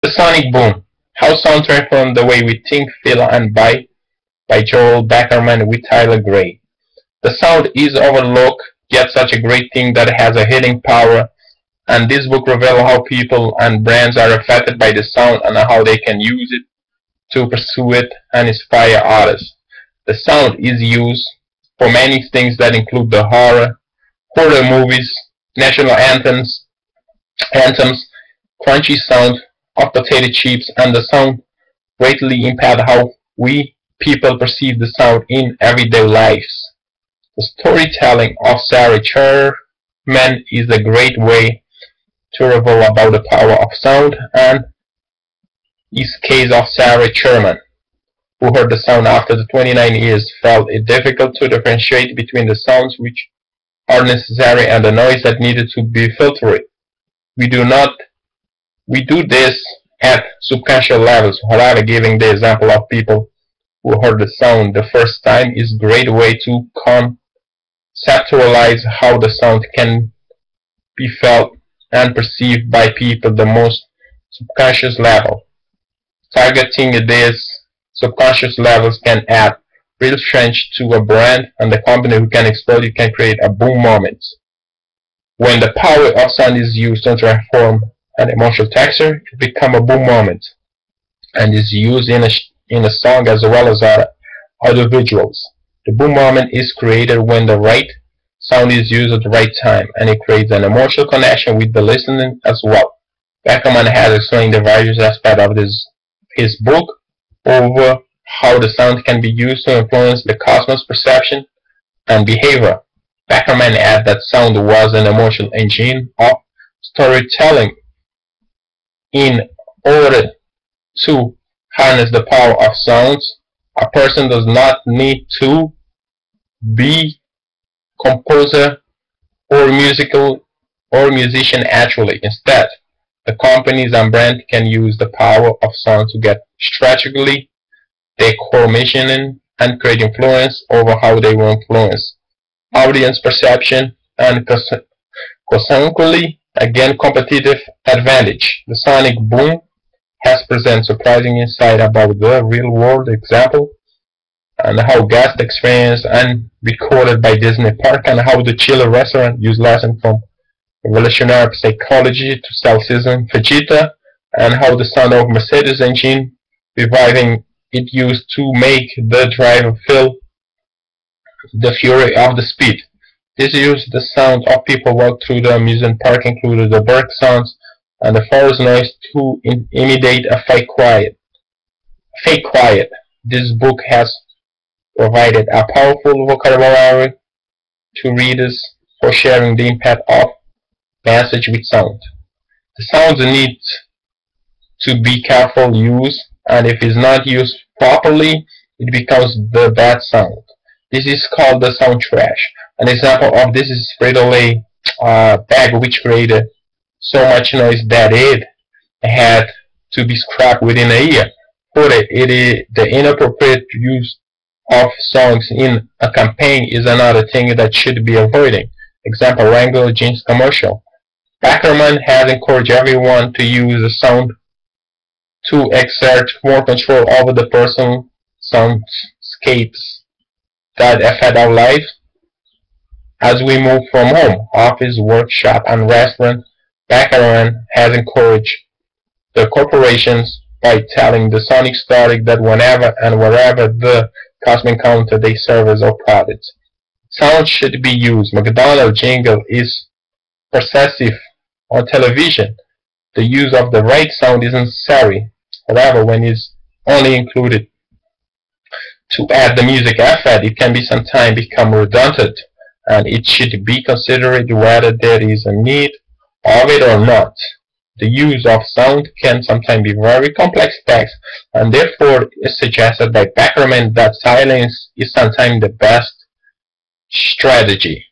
The Sonic Boom: How Sound Transformed the Way We Think, Feel, and Buy by Joel Beckerman with Tyler Gray. The sound is overlooked, yet such a great thing that it has a healing power, and this book reveals how people and brands are affected by the sound and how they can use it to pursue it and inspire others. The sound is used for many things that include the horror movies, national anthems, crunchy sound of potato chips, and the sound greatly impact how we people perceive the sound in everyday lives. The storytelling of Sarah Sherman is a great way to reveal about the power of sound, and is case of Sarah Sherman, who heard the sound after the 29 years, felt it difficult to differentiate between the sounds which are necessary and the noise that needed to be filtered. We do this at subconscious levels. However, giving the example of people who heard the sound the first time is a great way to conceptualize how the sound can be felt and perceived by people the most subconscious level. Targeting these subconscious levels can add real strength to a brand and the company who can explode it can create a boom moment. When the power of sound is used to transform an emotional texture, it becomes a boom moment and is used in a song as well as other visuals. The boom moment is created when the right sound is used at the right time, and it creates an emotional connection with the listener as well. Beckerman has explained the various aspects of his book over how the sound can be used to influence the cosmos perception and behavior. Beckerman adds that sound was an emotional engine of storytelling. In order to harness the power of sounds, a person does not need to be composer or musician actually. Instead, the companies and brands can use the power of sound to get strategically their core mission and create influence over how they will influence audience perception and consequently again competitive advantage. The sonic boom has presented surprising insight about the real world example and how guest experience and recorded by Disney Park and how the Chile restaurant used lessons from evolutionary psychology to sell seasoned Vegeta, and how the sound of Mercedes engine reviving it used to make the driver feel the fury of the speed. This used the sound of people walk through the amusement park included the bird sounds and the forest noise to imitate a fake quiet. This book has provided a powerful vocabulary to readers for sharing the impact of message with sound. The sounds need to be carefully used, and if it's not used properly, it becomes the bad sound. This is called the sound trash. An example of this is Frito-Lay bag, which created so much noise that it had to be scrapped within a year. The inappropriate use of songs in a campaign is another thing that should be avoided. Example, Wrangler jeans commercial. Beckerman has encouraged everyone to use the sound to exert more control over the personal soundscapes that affect our lives as we move from home, office, workshop, and restaurant. Beckerman has encouraged the corporations by telling the sonic story that whenever and wherever the customer encounter their service or products, sound should be used. McDonald's jingle is pervasive on television. The use of the right sound is necessary. However, when it's only included to add the music effect, it can be sometimes become redundant, and it should be considered whether there is a need of it or not. The use of sound can sometimes be very complex text, and therefore is suggested by Beckerman that silence is sometimes the best strategy.